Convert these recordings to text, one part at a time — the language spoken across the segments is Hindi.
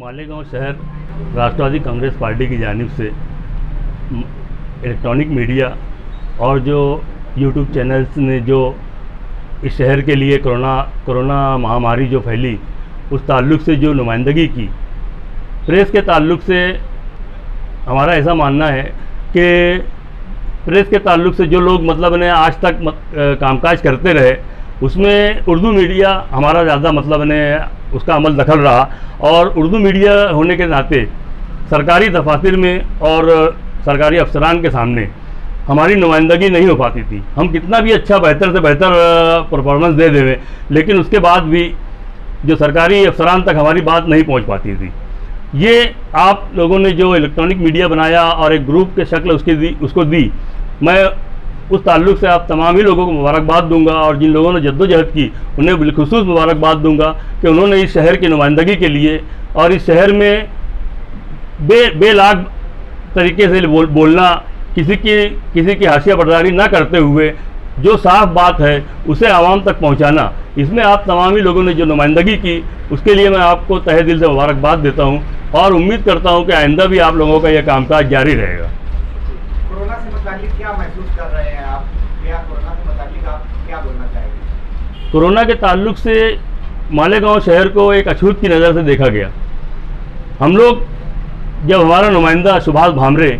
मालेगांव शहर राष्ट्रवादी कांग्रेस पार्टी की जानिब से इलेक्ट्रॉनिक मीडिया और जो यूट्यूब चैनल्स ने जो इस शहर के लिए कोरोना महामारी जो फैली उस ताल्लुक़ से जो नुमाइंदगी की, प्रेस के ताल्लुक़ से हमारा ऐसा मानना है कि प्रेस के ताल्लुक़ से जो लोग मतलब ने आज तक कामकाज करते रहे उसमें उर्दू मीडिया हमारा ज़्यादा मतलब ने उसका अमल दखल रहा। और उर्दू मीडिया होने के नाते सरकारी दफातर में और सरकारी अफसरान के सामने हमारी नुमाइंदगी नहीं हो पाती थी। हम कितना भी अच्छा बेहतर से बेहतर परफॉर्मेंस दे देवें, लेकिन उसके बाद भी जो सरकारी अफसरान तक हमारी बात नहीं पहुंच पाती थी। ये आप लोगों ने जो इलेक्ट्रॉनिक मीडिया बनाया और एक ग्रुप के शक्ल उसको दी, मैं उस ताल्लुक़ से आप तमाम ही लोगों को मुबारकबाद दूंगा और जिन लोगों ने जद्दोजहद की उन्हें बिलखुसूस मुबारकबाद दूंगा कि उन्होंने इस शहर की नुमाइंदगी के लिए और इस शहर में बेलाग तरीके से बोलना, किसी की हाशिया बर्दारी ना करते हुए जो साफ बात है उसे आवाम तक पहुंचाना, इसमें आप तमाम ही लोगों ने जो नुमाइंदगी की उसके लिए मैं आपको तहे दिल से मुबारकबाद देता हूं और उम्मीद करता हूं कि आइंदा भी आप लोगों का यह कामकाज जारी रहेगा। कोरोना से मुताल्लिक क्या महसूस कर रहे हैं आप, या कोरोना से मुताल्लिक आप क्या बोलना चाहेंगे? कोरोना के ताल्लुक से मालेगांव शहर को एक अछूत की नज़र से देखा गया। हम लोग जब हमारा नुमाइंदा सुभाष भामरे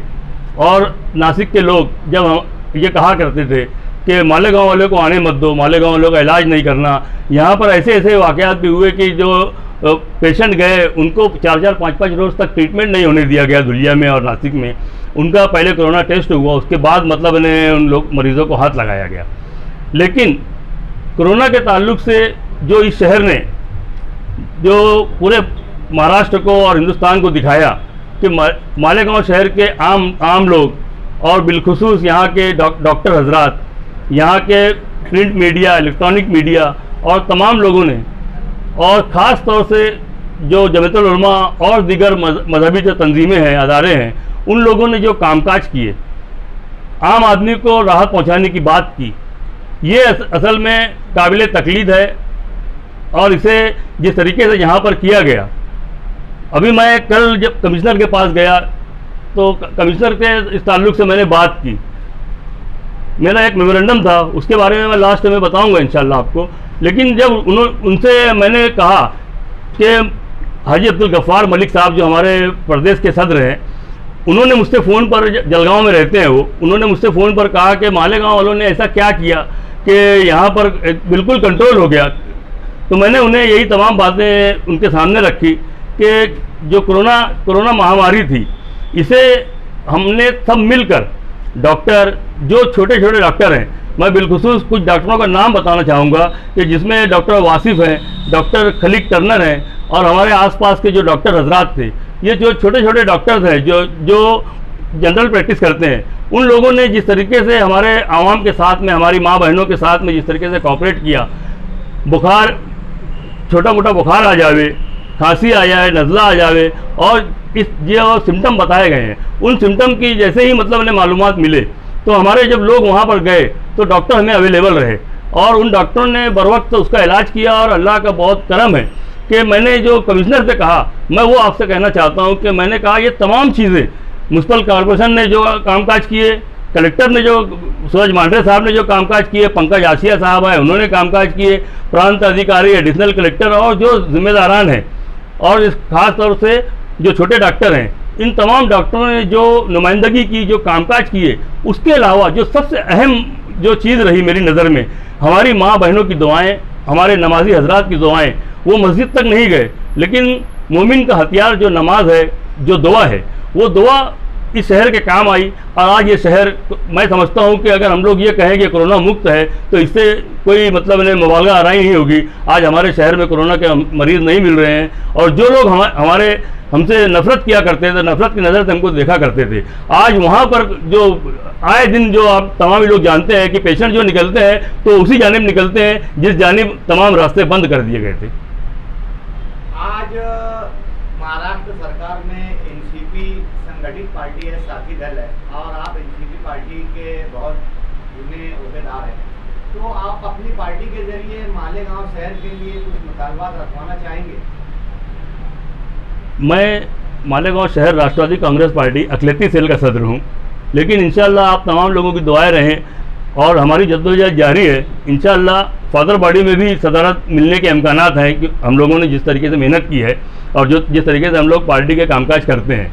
और नासिक के लोग जब हम ये कहा करते थे कि मालेगांव वाले को आने मत दो, मालेगांव वालों का इलाज नहीं करना, यहाँ पर ऐसे ऐसे वाक़यात भी हुए कि जो पेशेंट गए उनको 4-4, 5-5 रोज़ तक ट्रीटमेंट नहीं होने दिया गया धुलिया में और नासिक में। उनका पहले कोरोना टेस्ट हुआ, उसके बाद मतलब ने उन लोग मरीज़ों को हाथ लगाया गया। लेकिन कोरोना के ताल्लुक से जो इस शहर ने जो पूरे महाराष्ट्र को और हिंदुस्तान को दिखाया कि मालेगांव शहर के आम लोग और बिलखुसूस यहाँ के डॉक्टर हजरात, यहाँ के प्रिंट मीडिया, इलेक्ट्रॉनिक मीडिया और तमाम लोगों ने, और ख़ास तौर से जो जमीयतुल उलमा और दीगर मजहबी जो तंजीमें हैं, अदारे हैं, उन लोगों ने जो कामकाज किए, आम आदमी को राहत पहुंचाने की बात की, ये असल में काबिल तकलीद है। और इसे जिस तरीके से यहाँ पर किया गया, अभी मैं कल जब कमिश्नर के पास गया तो कमिश्नर के इस ताल्लुक़ से मैंने बात की। मेरा एक मेमोरेंडम था, उसके बारे में मैं लास्ट में बताऊंगा इंशाल्लाह आपको। लेकिन जब उनसे मैंने कहा कि हाजी अब्दुल गफ्फार मलिक साहब जो हमारे प्रदेश के सदर हैं, उन्होंने मुझसे फ़ोन पर, जलगांव में रहते हैं वो, उन्होंने मुझसे फ़ोन पर कहा कि मालेगांव वालों ने ऐसा क्या किया कि यहाँ पर बिल्कुल कंट्रोल हो गया। तो मैंने उन्हें यही तमाम बातें उनके सामने रखी कि जो कोरोना महामारी थी, इसे हमने सब मिलकर डॉक्टर, जो छोटे छोटे डॉक्टर हैं, मैं बिलखुसूस कुछ डॉक्टरों का नाम बताना चाहूँगा कि जिसमें डॉक्टर वासिफ हैं, डॉक्टर खलीक टर्नर हैं और हमारे आसपास के जो डॉक्टर हजरात थे, ये जो छोटे छोटे डॉक्टर्स हैं जो जनरल प्रैक्टिस करते हैं, उन लोगों ने जिस तरीके से हमारे आवाम के साथ में, हमारी माँ बहनों के साथ में जिस तरीके से कॉपरेट किया, बुखार, छोटा मोटा बुखार आ जावे, खांसी आ जाए, नज़ला आ जावे और इस जो सिम्टम बताए गए हैं, उन सिम्टम की जैसे ही मतलब उन्हें मालूमात मिले तो हमारे जब लोग वहाँ पर गए तो डॉक्टर हमें अवेलेबल रहे और उन डॉक्टरों ने बर वक्त उसका इलाज किया। और अल्लाह का बहुत करम है कि मैंने जो कमिश्नर से कहा, मैं वो आपसे कहना चाहता हूँ कि मैंने कहा ये तमाम चीज़ें म्युनिसिपल कॉरपोरेशन ने जो कामकाज किए, कलेक्टर ने जो, सूरज मांडरे साहब ने जो कामकाज किए, पंकज आसिया साहब आए उन्होंने कामकाज किए, प्रांत अधिकारी, एडिशनल कलेक्टर और जो जिम्मेदारान हैं और इस खास तौर से जो छोटे डॉक्टर हैं, इन तमाम डॉक्टरों ने जो नुमाइंदगी की, जो कामकाज किए, उसके अलावा जो सबसे अहम जो चीज़ रही मेरी नज़र में, हमारी माँ बहनों की दुआएं, हमारे नमाजी हजरात की दुआएं। वो मस्जिद तक नहीं गए, लेकिन मोमिन का हथियार जो नमाज है, जो दुआ है, वो दुआ इस शहर के काम आई। और आज ये शहर, मैं समझता हूँ कि अगर हम लोग ये कहें कि कोरोना मुक्त है तो इससे कोई मतलब इन्हें मुबालगा आराई नहीं होगी। आज हमारे शहर में कोरोना के मरीज़ नहीं मिल रहे हैं और जो लोग हमसे नफरत किया करते थे, नफरत की नज़र से हमको देखा करते थे, आज वहाँ पर जो आए दिन जो आप तमाम लोग जानते हैं कि पेशेंट जो निकलते हैं तो उसी जानिब निकलते हैं जिस जानिब तमाम रास्ते बंद कर दिए गए थे। आज महाराष्ट्र सरकार में एनसीपी संगठित पार्टी है, साथी दल है और आप एनसीपी पार्टी के बहुत जुने अहदेदार हैं, तो आप अपनी पार्टी के जरिए मालेगांव शहर के लिए कुछ मुतालबात रखवाना चाहेंगे? मैं मालेगांव शहर राष्ट्रवादी कांग्रेस पार्टी अखिलेती सेल का सदर हूँ, लेकिन इंशाअल्लाह आप तमाम लोगों की दुआएं रहें और हमारी जद्दोजहद जारी है। इंशाअल्लाह फादर बॉडी में भी सदारत मिलने के इम्कानात हैं कि हम लोगों ने जिस तरीके से मेहनत की है और जिस तरीके से हम लोग पार्टी के कामकाज करते हैं।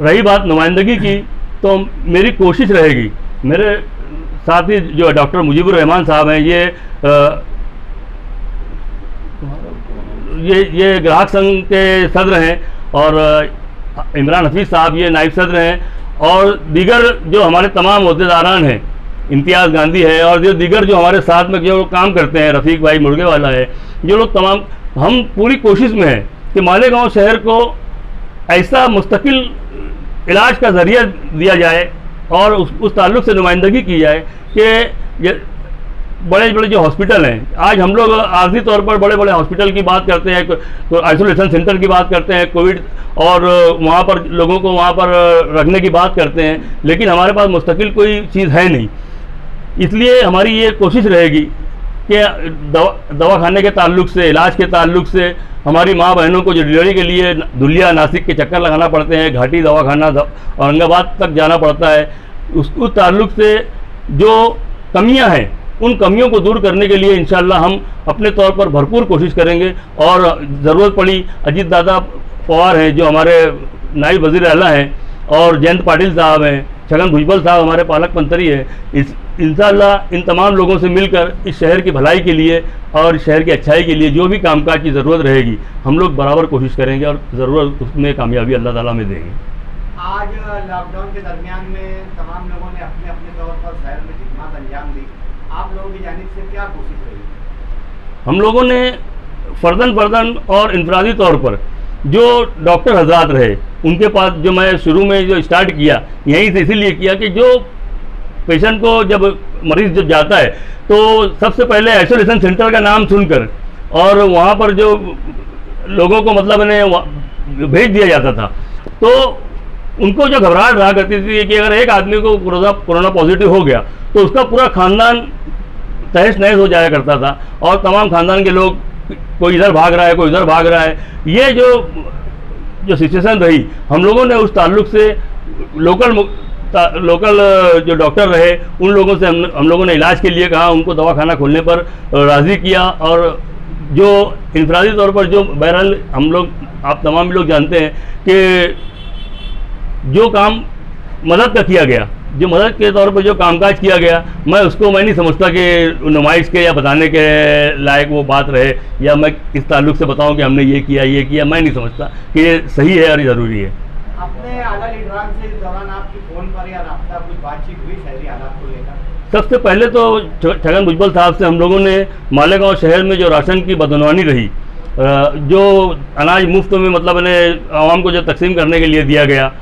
रही बात नुमाइंदगी की, तो मेरी कोशिश रहेगी, मेरे साथ ही जो डॉक्टर मुजीबुर रहमान साहब हैं, ये ग्राहक संघ के सदर हैं, और इमरान हफीज़ साहब ये नायब सदर हैं, और दीगर जो हमारे तमाम अहदेदारान हैं, इम्तियाज़ गांधी है, और जो दीगर जो हमारे साथ में जो लोग काम करते हैं, रफ़ीक भाई मुर्गे वाला है, जो लोग तमाम, हम पूरी कोशिश में हैं कि मालेगांव शहर को ऐसा मुस्तकिल इलाज का ज़रिया दिया जाए और उस ताल्लुक़ से नुमाइंदगी की जाए कि बड़े बड़े जो हॉस्पिटल हैं, आज हम लोग आर्जी तौर पर बड़े बड़े हॉस्पिटल की बात करते हैं, तो आइसोलेशन सेंटर की बात करते हैं, कोविड, और वहाँ पर लोगों को वहाँ पर रखने की बात करते हैं, लेकिन हमारे पास मुस्तकिल कोई चीज़ है नहीं। इसलिए हमारी ये कोशिश रहेगी कि दवाखाने के ताल्लुक़ से, इलाज के ताल्लुक़ से, हमारी माँ बहनों को जो डिलीवरी के लिए धुलिया नासिक के चक्कर लगाना पड़ते हैं, घाटी दवाखाना औरंगाबाद तक जाना पड़ता है, उस ताल्लुक़ से जो कमियां हैं, उन कमियों को दूर करने के लिए इंशाअल्लाह हम अपने तौर पर भरपूर कोशिश करेंगे। और ज़रूरत पड़ी, अजीत दादा पवार हैं जो हमारे नायब वज़ीर आला हैं, और जयंत पाटिल साहब हैं, छगन भुजबल साहब हमारे पालक मंत्री हैं, इंशाअल्लाह इन तमाम लोगों से मिलकर इस शहर की भलाई के लिए और शहर की अच्छाई के लिए जो भी कामकाज की ज़रूरत रहेगी, हम लोग बराबर कोशिश करेंगे और ज़रूरत उसमें कामयाबी अल्लाह ताला में देंगे। आज लॉकडाउन के दरमियान में तमाम लोगों ने अपने अपने तौर पर शहर में खिदमत अंजाम दी, आप लोगों की जानिब से क्या कोशिश रही? हम लोगों ने फ़र्दन और इनफरादी तौर पर जो डॉक्टर हजरात रहे, उनके पास जो मैं शुरू में जो स्टार्ट किया, यहीं से इसीलिए किया कि जो पेशेंट को जब मरीज़ जब जाता है तो सबसे पहले आइसोलेशन सेंटर का नाम सुनकर और वहाँ पर जो लोगों को मतलब इन्हें भेज दिया जाता था, तो उनको जो घबराहट रहा करती थी कि अगर एक आदमी को कोरोना पॉजिटिव हो गया तो उसका पूरा ख़ानदान तहस नहस हो जाया करता था, और तमाम ख़ानदान के लोग, कोई इधर भाग रहा है, कोई उधर भाग रहा है। ये जो सिचुएशन रही, हम लोगों ने उस ताल्लुक़ से लोकल जो डॉक्टर रहे, उन लोगों से हम लोगों ने इलाज के लिए कहा, उनको दवाखाना खोलने पर राज़ी किया। और जो इनफरादी तौर पर जो बहरहाल हम लोग, आप तमाम लोग जानते हैं कि जो काम मदद का किया गया, जो मदद के तौर पर जो कामकाज किया गया, मैं नहीं समझता कि नुमाइश के या बताने के लायक वो बात रहे, या मैं इस ताल्लुक़ से बताऊं कि हमने ये किया, मैं नहीं समझता कि ये सही है और ये ज़रूरी है। अपने आला लीडरान से इस दौरान आपकी फ़ोन पर या राब्ता कुछ बातचीत हुई शहरी हालात को लेकर? सबसे पहले तो छगन भुजबल साहब से हम लोगों ने मालेगांव शहर में जो राशन की बदनवानी रही, जो अनाज मुफ्त में मतलब इन्हें आवाम को जो तकसीम करने के लिए दिया गया,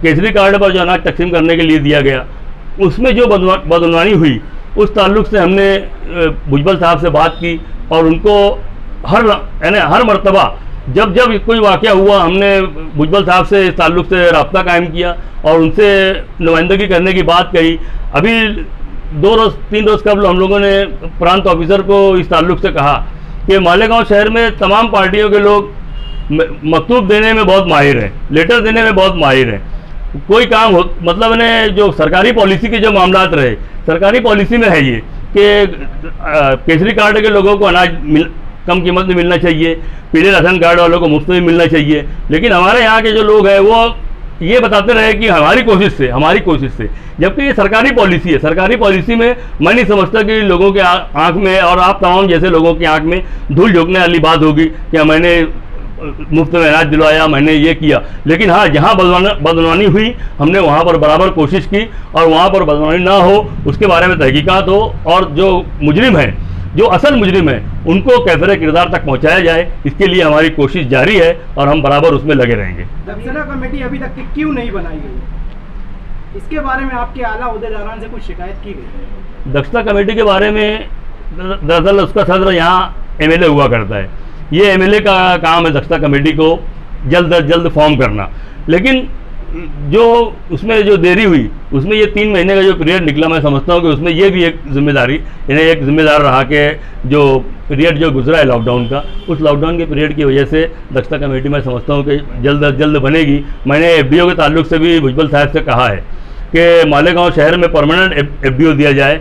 केसरी कार्ड पर जो अनाज तकसीम करने के लिए दिया गया, उसमें जो बदनवानी हुई, उस ताल्लुक़ से हमने भुजबल साहब से बात की और उनको हर मरतबा जब कोई वाक़या हुआ, हमने भुजबल साहब से इस ताल्लुक़ से रब्ता कायम किया और उनसे नुमाइंदगी करने की बात कही। अभी 3 रोज़ कबल हम लोगों ने प्रांत ऑफिसर को इस ताल्लुक़ से कहा कि मालेगांव शहर में तमाम पार्टियों के लोग मकतूब देने में बहुत माहिर हैं, लेटर देने में बहुत माहिर हैं। कोई काम हो, मतलब इन्हें जो सरकारी पॉलिसी के जो मामलात रहे, सरकारी पॉलिसी में है ये कि केसरी कार्ड के लोगों को अनाज कम कीमत में मिलना चाहिए, पीले राशन कार्ड वालों को मुफ्त में मिलना चाहिए, लेकिन हमारे यहाँ के जो लोग हैं वो ये बताते रहे कि हमारी कोशिश से, जबकि ये सरकारी पॉलिसी है। सरकारी पॉलिसी में मैं नहीं समझता कि लोगों के आँख में और आप तमाम जैसे लोगों की आँख में धूल झोंकने वाली बात होगी कि मैंने मुफ्त में अनाज दिलवाया, मैंने ये किया। लेकिन हाँ, जहाँ बदनवानी हुई हमने वहाँ पर बराबर कोशिश की और वहाँ पर बदनवानी ना हो उसके बारे में तहकीकात हो, और जो मुजरिम है, जो असल मुजरिम है, उनको कैफरे किरदार तक पहुँचाया जाए, इसके लिए हमारी कोशिश जारी है और हम बराबर उसमें लगे रहेंगे। दक्षता कमेटी अभी तक क्यों नहीं बनाई गई, इसके बारे में आपके आला अहदेदारान से कुछ शिकायत की गई? दक्षता कमेटी के बारे में दरअसल उसका सदर यहाँ MLA हुआ करता है, ये MLA का काम है दक्षता कमेटी को जल्द अज जल्द फॉर्म करना। लेकिन जो उसमें जो देरी हुई उसमें ये 3 महीने का जो पीरियड निकला, मैं समझता हूँ कि उसमें ये भी एक जिम्मेदारी, इन्हें एक जिम्मेदार रहा कि जो पीरियड जो गुजरा है लॉकडाउन का, उस लॉकडाउन के पीरियड की वजह से दक्षता कमेटी मैं समझता हूँ कि जल्द अज जल्द बनेगी। मैंने FDO के ताल्लुक से भी भुजबल साहब से कहा है कि मालेगांव शहर में परमानेंट FDO दिया जाए,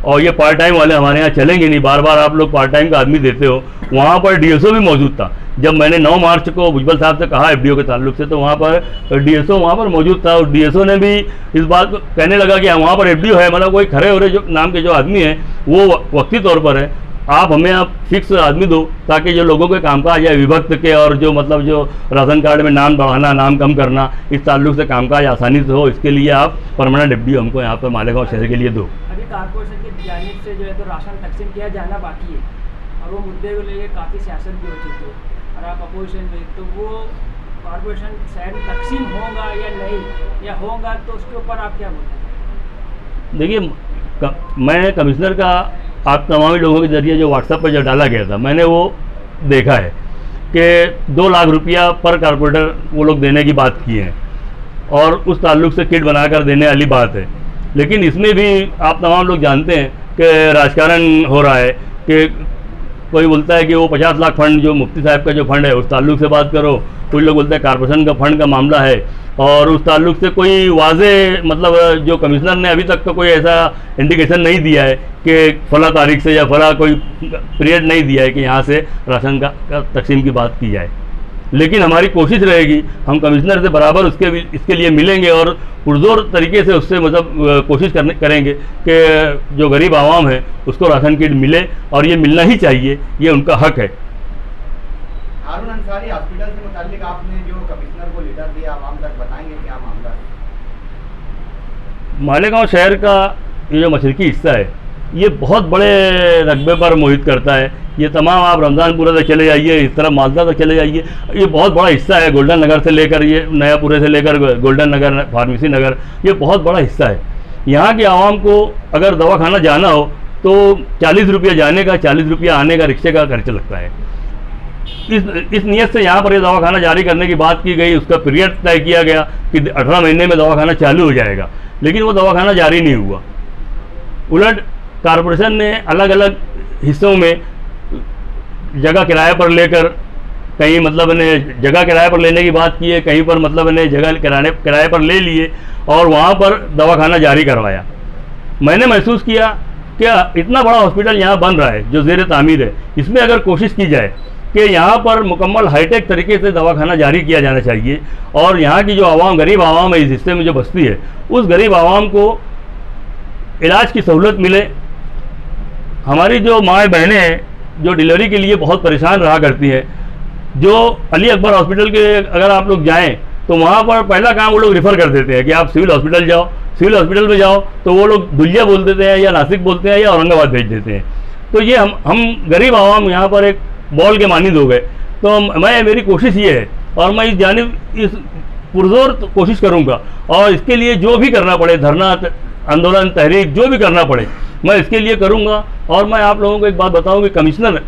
और ये पार्ट टाइम वाले हमारे यहाँ चलेंगे नहीं। बार बार आप लोग पार्ट टाइम का आदमी देते हो। वहाँ पर DSO भी मौजूद था। जब मैंने 9 मार्च को भुजबल साहब से कहा FDO के ताल्लुक से, तो वहाँ पर DSO वहाँ पर मौजूद था, और DSO ने भी इस बात को कहने लगा कि वहाँ पर FDO है, मतलब कोई खरे हो रहे जो नाम के जो आदमी हैं वो वक्ती तौर पर है, आप हमें आप फिक्स आदमी दो, ताकि जो लोगों के कामकाज है विभक्त के, और जो मतलब जो राशन कार्ड में नाम बढ़ाना नाम कम करना, इस ताल्लुक से कामकाज आसानी से हो, इसके लिए आप परमानेंट FDO हमको यहाँ पर मालेगांव शहर के लिए दो। अभी कारपोरेशन की जानिब से जो है तो राशन तकसीम किया जाना बाकी है, और वो मुद्दे को लेकर काफ़ी सियासत भी हो चुकी है, और आप अपोजिशन में, तो वो कारपोरेशन शहर में तकसीम होगा या नहीं, या होगा तो उसके ऊपर आप क्या बोलते हैं? देखिए, मैं कमिश्नर का आप तमाम लोगों के जरिए जो व्हाट्सएप पर जो डाला गया था, मैंने वो देखा है कि 2 लाख रुपया पर कारपोरेटर वो लोग देने की बात की है, और उस ताल्लुक से किट बनाकर देने वाली बात है। लेकिन इसमें भी आप तमाम लोग जानते हैं कि राजकारण हो रहा है, कि कोई बोलता है कि वो 50 लाख फंड जो मुफ्ती साहब का जो फंड है उस ताल्लुक से बात करो, कोई लोग बोलते हैं कारपोरेशन का फंड का मामला है, और उस ताल्लुक से कोई वाजे मतलब जो कमिश्नर ने अभी तक तो कोई ऐसा इंडिकेशन नहीं दिया है कि फला तारीख से या फला कोई पीरियड नहीं दिया है कि यहाँ से राशन का तकसीम की बात की जाए। लेकिन हमारी कोशिश रहेगी, हम कमिश्नर से बराबर इसके लिए मिलेंगे, और पुरजोर तरीके से उससे मतलब कोशिश करेंगे कि जो गरीब आवाम है उसको राशन किट मिले, और ये मिलना ही चाहिए, ये उनका हक है। हारून अंसारी हॉस्पिटल से मुताल्लिक आपने जो कमिश्नर को लेटर दिया, आवाम तक बताएंगे क्या मामला है? मालेगांव शहर का ये जो मशरकी हिस्सा है ये बहुत बड़े रकबे पर मोहित करता है। ये तमाम आप रमज़ानपुरा तक चले जाइए, इस तरह मालदा तक चले जाइए, ये बहुत बड़ा हिस्सा है। गोल्डन नगर से लेकर ये नयापुरे से लेकर गोल्डन नगर, फार्मेसी नगर, ये बहुत बड़ा हिस्सा है। यहाँ के आवाम को अगर दवाखाना जाना हो तो 40 रुपया जाने का, 40 रुपया आने का रिक्शे का खर्च लगता है। इस नियत से यहाँ पर ये दवाखाना जारी करने की बात की गई, उसका पीरियड तय किया गया कि 18 महीने में दवाखाना चालू हो जाएगा, लेकिन वो दवाखाना जारी नहीं हुआ। उलट कारपोरेशन ने अलग अलग हिस्सों में जगह किराए पर लेकर, कहीं मतलब ने जगह किराए पर लेने की बात की है, कहीं पर मतलब ने जगह किराए पर ले लिए और वहाँ पर दवाखाना जारी करवाया। मैंने महसूस किया कि इतना बड़ा हॉस्पिटल यहाँ बन रहा है जो ज़ेर तामीर है, इसमें अगर कोशिश की जाए कि यहाँ पर मुकम्मल हाईटेक तरीके से दवाखाना जारी किया जाना चाहिए, और यहाँ की जो आवाम, गरीब आवाम है इस हिस्से में जो बसती है, उस गरीब आवाम को इलाज की सहूलत मिले। हमारी जो माएँ बहनें हैं जो डिलीवरी के लिए बहुत परेशान रहा करती हैं, जो अली अकबर हॉस्पिटल के अगर आप लोग जाएं तो वहाँ पर पहला काम वो लोग रेफ़र कर देते हैं कि आप सिविल हॉस्पिटल जाओ। सिविल हॉस्पिटल में जाओ तो वो लोग दुलिया बोल देते हैं या नासिक बोलते हैं या औरंगाबाद भेज देते हैं। तो ये हम गरीब आवाम यहाँ पर एक बॉल के मानिंद हो गए। तो मेरी कोशिश ये है, और मैं इस जानिब इस पुरजोर कोशिश करूँगा, और इसके लिए जो भी करना पड़े, धरना, आंदोलन, तहरीक, जो भी करना पड़े मैं इसके लिए करूँगा। और मैं आप लोगों को एक बात बताऊँ कि कमिश्नर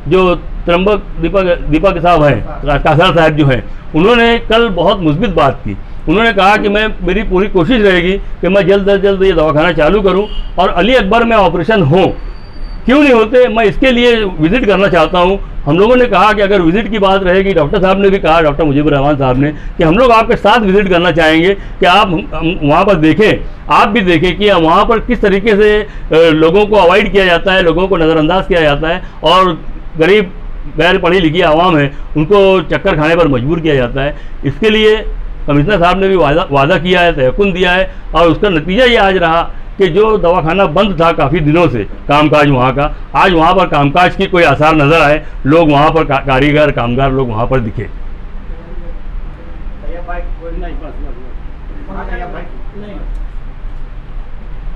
जो त्रंबक दीपक साहब हैं, कासर साहब जो हैं, उन्होंने कल बहुत मुस्बित बात की। उन्होंने कहा कि मेरी पूरी कोशिश रहेगी कि मैं जल्द से जल्द ये दवाखाना चालू करूं, और अली अकबर में ऑपरेशन हो, क्यों नहीं होते, मैं इसके लिए विज़िट करना चाहता हूं। हम लोगों ने कहा कि अगर विज़िट की बात रहेगी, डॉक्टर साहब ने भी कहा, डॉक्टर मुजीबुर रहमान साहब ने, कि हम लोग आपके साथ विज़िट करना चाहेंगे कि आप वहाँ पर देखें, आप भी देखें कि वहाँ पर किस तरीके से लोगों को अवॉइड किया जाता है, लोगों को नज़रअंदाज किया जाता है, और गरीब गैर पढ़ी लिखी आवाम है उनको चक्कर खाने पर मजबूर किया जाता है। इसके लिए कमिश्नर साहब ने भी वादा किया है, तयकुन दिया है, और उसका नतीजा ये आज रहा कि जो दवाखाना बंद था काफ़ी दिनों से, कामकाज वहाँ का, आज वहाँ पर कामकाज की कोई आसार नज़र आए, लोग वहाँ पर कारीगर, कामगार लोग वहाँ पर दिखे।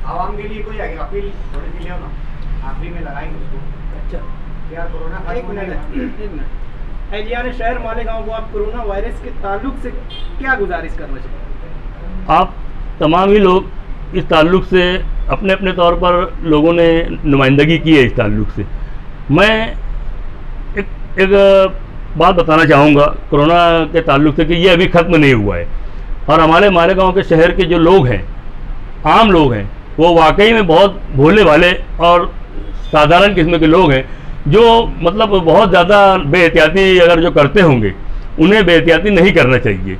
आवाम के लिए कोई अपील थोड़ी सी ले ना, आखिरी में लगाएंगे उसको। अच्छा, क्या कोरोना एक मिनट, एहलियान शहर मालेगांव को आप कोरोना वायरस के ताल्लुक से क्या गुजारिश करना चाहते हैं? आप तमाम ही लोग इस ताल्लुक से अपने अपने तौर पर लोगों ने नुमाइंदगी की है इस ताल्लुक से। मैं एक बात बताना चाहूँगा कोरोना के ताल्लुक से कि ये अभी ख़त्म नहीं हुआ है। और हमारे मालेगांव के शहर के जो लोग हैं, आम लोग हैं, वो वाकई में बहुत भोले भाले और साधारण किस्म के लोग हैं, जो मतलब बहुत ज़्यादा बेहतियाती अगर जो करते होंगे, उन्हें बेहतियाती नहीं करना चाहिए।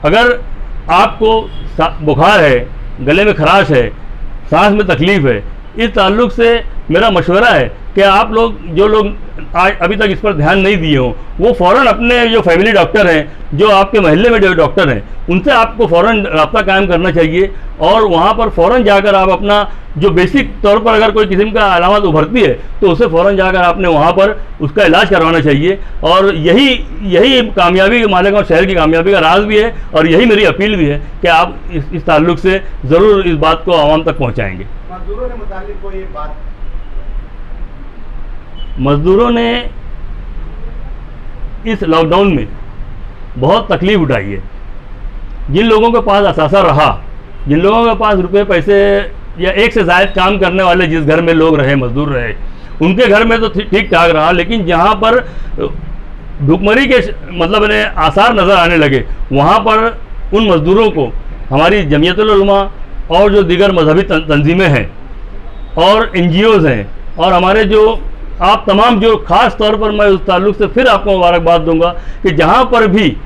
अगर आपको बुखार है, गले में खराश है, सांस में तकलीफ़ है, इस ताल्लुक से मेरा मशवरा है कि आप लोग जो लोग अभी तक इस पर ध्यान नहीं दिए हों, वो फ़ौरन अपने जो फैमिली डॉक्टर हैं, जो आपके मोहल्ले में जो डॉक्टर हैं, उनसे आपको फ़ौरन रब्ता कायम करना चाहिए और वहाँ पर फ़ौरन जाकर आप अपना जो बेसिक तौर पर अगर कोई किस्म का अलामत उभरती है तो उसे फ़ौरन जाकर आपने वहाँ पर उसका इलाज करवाना चाहिए। और यही कामयाबी, मालेगांव शहर की कामयाबी का राज भी है और यही मेरी अपील भी है कि आप इस ताल्लुक से ज़रूर इस बात को आवाम तक पहुँचाएँगे। मजदूरों के मुतालिक कोई बात? मज़दूरों ने इस लॉकडाउन में बहुत तकलीफ़ उठाई है। जिन लोगों के पास असासा रहा, जिन लोगों के पास रुपए पैसे या एक से ज़ायद काम करने वाले जिस घर में लोग रहे, मजदूर रहे, उनके घर में तो ठीक ठाक रहा, लेकिन जहाँ पर भुखमरी के मतलब ने आसार नज़र आने लगे, वहाँ पर उन मज़दूरों को हमारी जमीयतुल उलमा और जो दीगर मजहबी तंजीमें हैं और NGOs हैं और हमारे जो आप तमाम जो ख़ास तौर पर मैं उस ताल्लुक़ से फिर आपको मुबारकबाद दूंगा कि जहाँ पर भी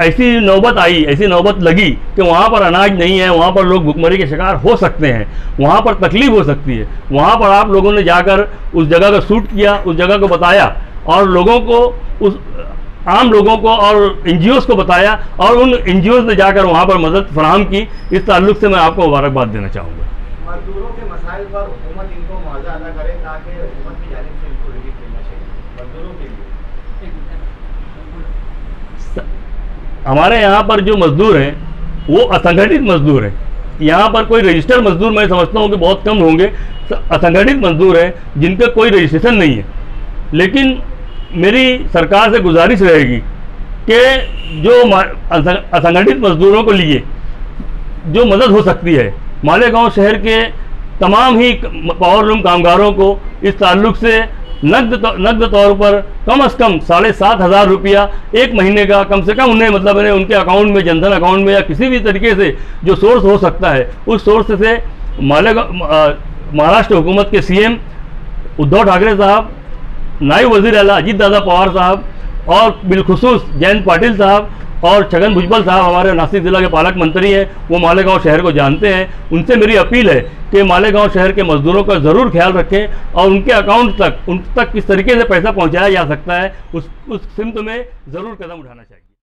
ऐसी नौबत आई, ऐसी नौबत लगी कि वहाँ पर अनाज नहीं है, वहाँ पर लोग भुखमरी के शिकार हो सकते हैं, वहाँ पर तकलीफ़ हो सकती है, वहाँ पर आप लोगों ने जाकर उस जगह को शूट किया, उस जगह को बताया और लोगों को, उस आम लोगों को और NGOs को बताया और उन NGOs ने जाकर वहाँ पर मदद फराहम की। इस ताल्लुक़ से मैं आपको मुबारकबाद देना चाहूँगा। मजदूरों के मसाइल पर हुकूमत इनको मुआवजा अदा करे ताकि हुकूमत की जानिब से इनको रिलीफ मिलना चाहिए मजदूरों के लिए। हमारे यहाँ पर जो मजदूर हैं वो असंगठित मजदूर हैं। यहाँ पर कोई रजिस्टर्ड मजदूर मैं समझता हूँ कि बहुत कम होंगे। असंगठित मजदूर हैं जिनका कोई रजिस्ट्रेशन नहीं है। लेकिन मेरी सरकार से गुजारिश रहेगी कि जो असंगठित मजदूरों को लिए जो मदद हो सकती है, मालेगांव शहर के तमाम ही पावरलूम कामगारों को इस ताल्लुक़ से नकद तौर पर कम से कम 7,500 रुपया एक महीने का कम से कम उन्हें मतलब उनके अकाउंट में, जनधन अकाउंट में या किसी भी तरीके से जो सोर्स हो सकता है, उस सोर्स से महाराष्ट्र हुकूमत के CM उद्धव ठाकरे साहब, नायब वज़ीर आला अजीत दादा पवार साहब और बिलखुसूस जयंत पाटिल साहब और छगन भुजबल साहब हमारे नासिक ज़िला के पालक मंत्री हैं, वो मालेगांव शहर को जानते हैं। उनसे मेरी अपील है कि मालेगांव शहर के मज़दूरों का ज़रूर ख्याल रखें और उनके अकाउंट तक, उन तक किस तरीके से पैसा पहुंचाया जा सकता है उस सिमत में ज़रूर कदम उठाना चाहिए।